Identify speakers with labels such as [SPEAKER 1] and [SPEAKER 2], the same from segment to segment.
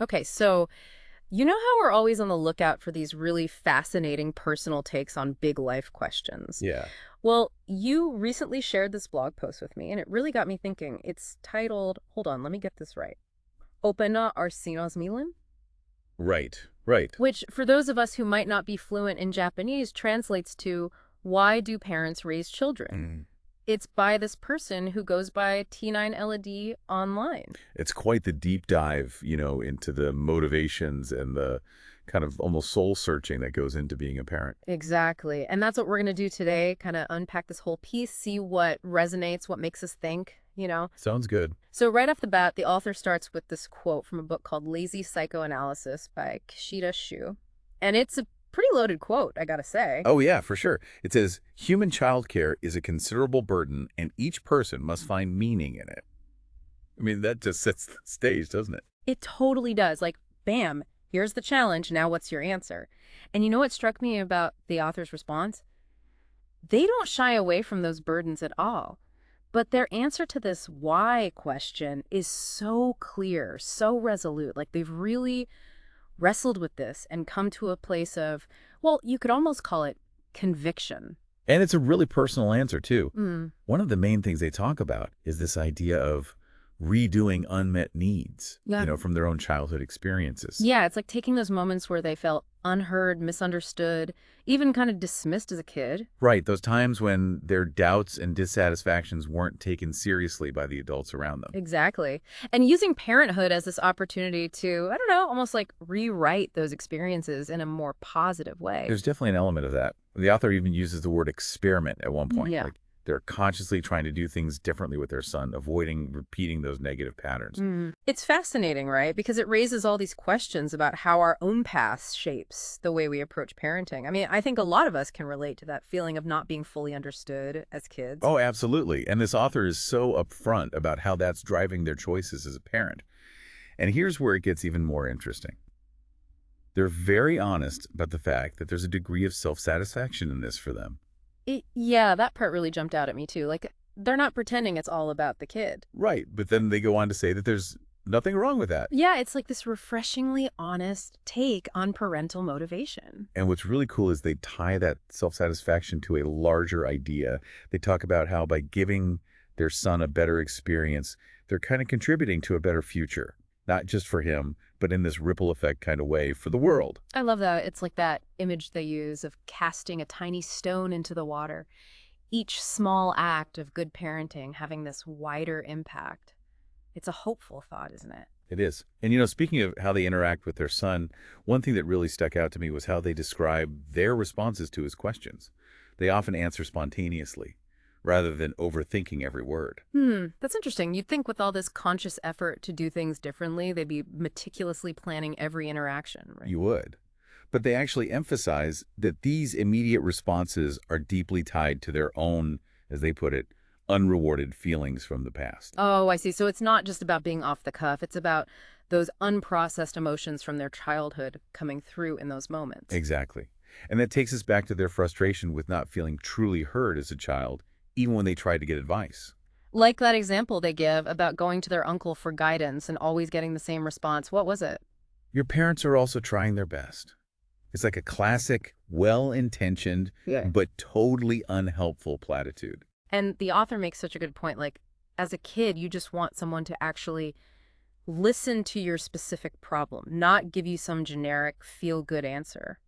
[SPEAKER 1] Okay, so you know how we're always on the lookout for these really fascinating personal takes on big life questions?
[SPEAKER 2] Yeah.
[SPEAKER 1] Well, you recently shared this blog post with me, and it really got me thinking. It's titled, hold on, let me get this right. Opena Arsinos Milan?
[SPEAKER 2] Right. Right.
[SPEAKER 1] Which, for those of us who might not be fluent in Japanese, translates to Why Do Parents Raise Children?
[SPEAKER 2] Mm.
[SPEAKER 1] It's by this person who goes by T9LD online.
[SPEAKER 2] It's quite the deep dive, into the motivations and the kind of almost soul searching that goes into being a parent.
[SPEAKER 1] Exactly. And that's what we're going to do today, kind of unpack this whole piece, see what resonates, what makes us think.
[SPEAKER 2] Sounds good.
[SPEAKER 1] So right off the bat, the author starts with this quote from a book called Lazy Psychoanalysis by Kishida Shu. And it's a pretty loaded quote, I gotta say.
[SPEAKER 2] Oh, yeah, for sure. It says, human childcare is a considerable burden, and each person must find meaning in it. I mean, that just sets the stage, doesn't it?
[SPEAKER 1] It totally does. Like, bam, here's the challenge. Now what's your answer? And you know what struck me about the author's response? They don't shy away from those burdens at all. But their answer to this why question is so clear, so resolute. Like they've really wrestled with this and come to a place of, well, you could almost call it conviction.
[SPEAKER 2] And it's a really personal answer, too.
[SPEAKER 1] Mm.
[SPEAKER 2] One of the main things they talk about is this idea of redoing unmet needs,
[SPEAKER 1] Yeah.
[SPEAKER 2] from their own childhood experiences.
[SPEAKER 1] Yeah, it's like taking those moments where they felt unheard, misunderstood, even kind of dismissed as a kid.
[SPEAKER 2] Right, those times when their doubts and dissatisfactions weren't taken seriously by the adults around them.
[SPEAKER 1] Exactly. And using parenthood as this opportunity to, I don't know, almost like rewrite those experiences in a more positive way.
[SPEAKER 2] There's definitely an element of that. The author even uses the word experiment at one point.
[SPEAKER 1] Yeah.
[SPEAKER 2] Like they're consciously trying to do things differently with their son, avoiding repeating those negative patterns.
[SPEAKER 1] It's fascinating, right? Because it raises all these questions about how our own past shapes the way we approach parenting. I mean, I think a lot of us can relate to that feeling of not being fully understood as kids.
[SPEAKER 2] Oh, absolutely. And this author is so upfront about how that's driving their choices as a parent. And here's where it gets even more interesting. They're very honest about the fact that there's a degree of self-satisfaction in this for them.
[SPEAKER 1] Yeah, that part really jumped out at me too. Like, they're not pretending it's all about the kid.
[SPEAKER 2] Right, but then they go on to say that there's nothing wrong with that.
[SPEAKER 1] Yeah, it's like this refreshingly honest take on parental motivation.
[SPEAKER 2] And what's really cool is they tie that self-satisfaction to a larger idea. They talk about how by giving their son a better experience, they're kind of contributing to a better future, not just for him, but in this ripple effect kind of way for the world.
[SPEAKER 1] I love that. It's like that image they use of casting a tiny stone into the water. Each small act of good parenting having this wider impact. It's a hopeful thought, isn't it?
[SPEAKER 2] It is. And, speaking of how they interact with their son, one thing that really stuck out to me was how they describe their responses to his questions. They often answer spontaneously rather than overthinking every word.
[SPEAKER 1] That's interesting. You'd think with all this conscious effort to do things differently, they'd be meticulously planning every interaction, right?
[SPEAKER 2] You would. But they actually emphasize that these immediate responses are deeply tied to their own, as they put it, unrewarded feelings from the past.
[SPEAKER 1] Oh, I see. So it's not just about being off the cuff. It's about those unprocessed emotions from their childhood coming through in those moments.
[SPEAKER 2] Exactly. And that takes us back to their frustration with not feeling truly heard as a child, even when they tried to get advice.
[SPEAKER 1] Like that example they give about going to their uncle for guidance and always getting the same response. What was it?
[SPEAKER 2] Your parents are also trying their best. It's like a classic, well-intentioned,
[SPEAKER 1] Yeah.
[SPEAKER 2] but totally unhelpful platitude.
[SPEAKER 1] And the author makes such a good point. Like, as a kid, you just want someone to actually listen to your specific problem, not give you some generic feel-good answer.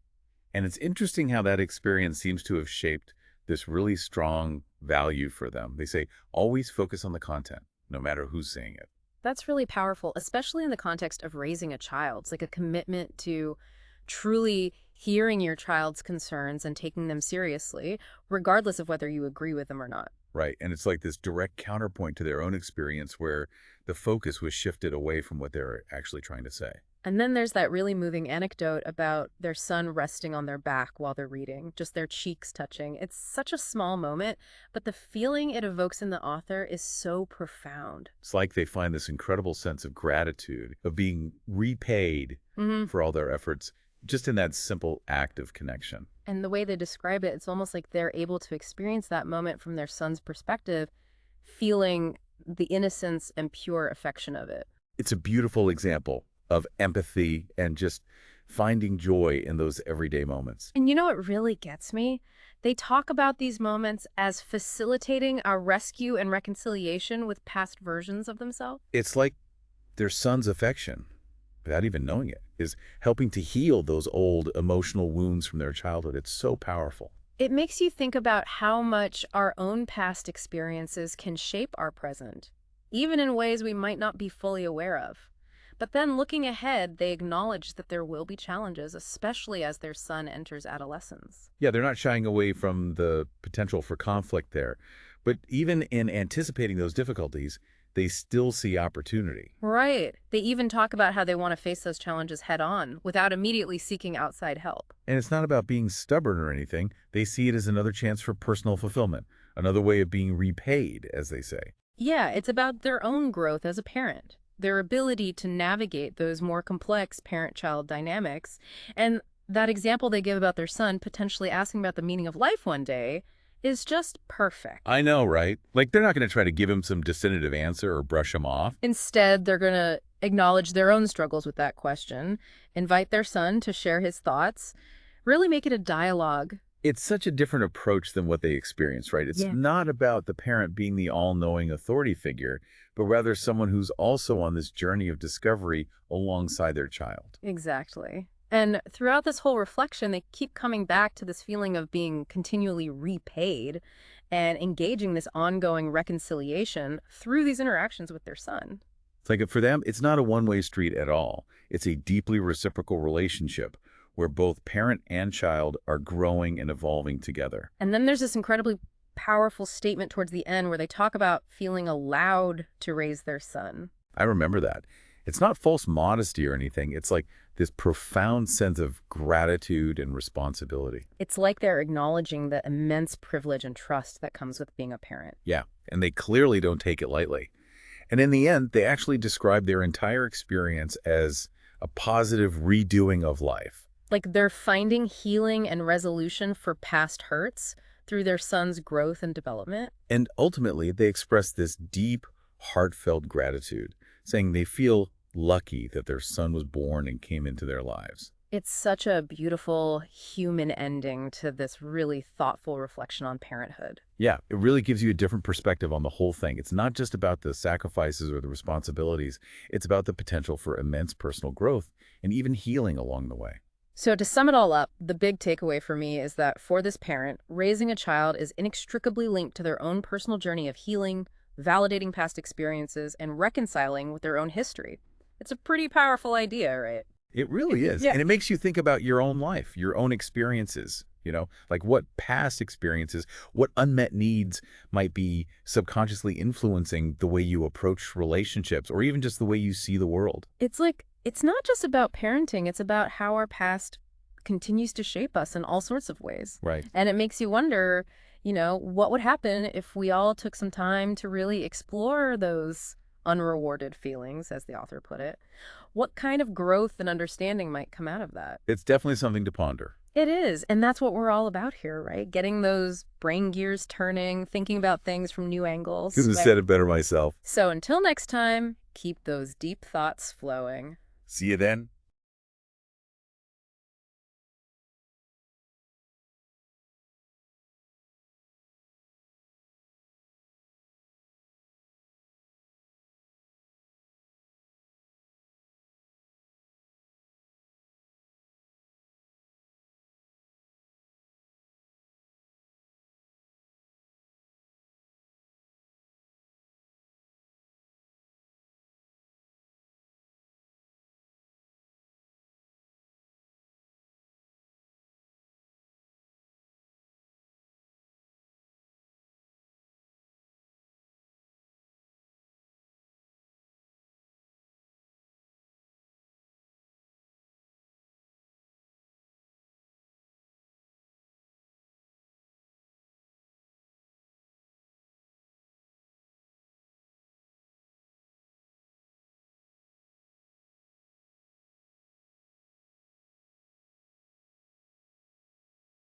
[SPEAKER 2] And it's interesting how that experience seems to have shaped this really strong value for them. They say, always focus on the content, no matter who's saying it.
[SPEAKER 1] That's really powerful, especially in the context of raising a child. It's like a commitment to truly hearing your child's concerns and taking them seriously, regardless of whether you agree with them or not.
[SPEAKER 2] Right. And it's like this direct counterpoint to their own experience where the focus was shifted away from what they're actually trying to say.
[SPEAKER 1] And then there's that really moving anecdote about their son resting on their back while they're reading, just their cheeks touching. It's such a small moment, but the feeling it evokes in the author is so profound.
[SPEAKER 2] It's like they find this incredible sense of gratitude, of being repaid for all their efforts, just in that simple act of connection.
[SPEAKER 1] And the way they describe it, it's almost like they're able to experience that moment from their son's perspective, feeling the innocence and pure affection of it.
[SPEAKER 2] It's a beautiful example of empathy and just finding joy in those everyday moments.
[SPEAKER 1] And you know what really gets me? They talk about these moments as facilitating a rescue and reconciliation with past versions of themselves.
[SPEAKER 2] It's like their son's affection, without even knowing it, is helping to heal those old emotional wounds from their childhood. It's so powerful.
[SPEAKER 1] It makes you think about how much our own past experiences can shape our present, even in ways we might not be fully aware of. But then looking ahead, they acknowledge that there will be challenges, especially as their son enters adolescence.
[SPEAKER 2] Yeah, they're not shying away from the potential for conflict there. But even in anticipating those difficulties, they still see opportunity.
[SPEAKER 1] Right. They even talk about how they want to face those challenges head on without immediately seeking outside help.
[SPEAKER 2] And it's not about being stubborn or anything. They see it as another chance for personal fulfillment, another way of being repaid, as they say.
[SPEAKER 1] Yeah, it's about their own growth as a parent, their ability to navigate those more complex parent-child dynamics. And that example they give about their son potentially asking about the meaning of life one day is just perfect.
[SPEAKER 2] I know, right? Like, they're not going to try to give him some definitive answer or brush him off.
[SPEAKER 1] Instead, they're going to acknowledge their own struggles with that question, invite their son to share his thoughts, really make it a dialogue.
[SPEAKER 2] It's such a different approach than what they experienced, right? It's
[SPEAKER 1] Yeah.
[SPEAKER 2] not about the parent being the all-knowing authority figure, but rather someone who's also on this journey of discovery alongside their child.
[SPEAKER 1] Exactly. And throughout this whole reflection, they keep coming back to this feeling of being continually repaid and engaging this ongoing reconciliation through these interactions with their son.
[SPEAKER 2] It's like for them, it's not a one-way street at all. It's a deeply reciprocal relationship where both parent and child are growing and evolving together.
[SPEAKER 1] And then there's this incredibly powerful statement towards the end where they talk about feeling allowed to raise their son.
[SPEAKER 2] I remember that. It's not false modesty or anything. It's like this profound sense of gratitude and responsibility.
[SPEAKER 1] It's like they're acknowledging the immense privilege and trust that comes with being a parent.
[SPEAKER 2] Yeah, and they clearly don't take it lightly. And in the end, they actually describe their entire experience as a positive redoing of life.
[SPEAKER 1] Like they're finding healing and resolution for past hurts through their son's growth and development.
[SPEAKER 2] And ultimately, they express this deep, heartfelt gratitude, saying they feel lucky that their son was born and came into their lives.
[SPEAKER 1] It's such a beautiful human ending to this really thoughtful reflection on parenthood.
[SPEAKER 2] Yeah, it really gives you a different perspective on the whole thing. It's not just about the sacrifices or the responsibilities. It's about the potential for immense personal growth and even healing along the way.
[SPEAKER 1] So to sum it all up, the big takeaway for me is that for this parent, raising a child is inextricably linked to their own personal journey of healing, validating past experiences, and reconciling with their own history. It's a pretty powerful idea, right?
[SPEAKER 2] It really is.
[SPEAKER 1] Yeah.
[SPEAKER 2] And it makes you think about your own life, your own experiences, like what past experiences, what unmet needs might be subconsciously influencing the way you approach relationships or even just the way you see the world.
[SPEAKER 1] It's like, it's not just about parenting, it's about how our past continues to shape us in all sorts of ways.
[SPEAKER 2] Right.
[SPEAKER 1] And it makes you wonder, what would happen if we all took some time to really explore those unrewarded feelings, as the author put it? What kind of growth and understanding might come out of that?
[SPEAKER 2] It's definitely something to ponder.
[SPEAKER 1] It is. And that's what we're all about here, right? Getting those brain gears turning, thinking about things from new angles.
[SPEAKER 2] Couldn't have said it better myself.
[SPEAKER 1] So until next time, keep those deep thoughts flowing.
[SPEAKER 2] See you then.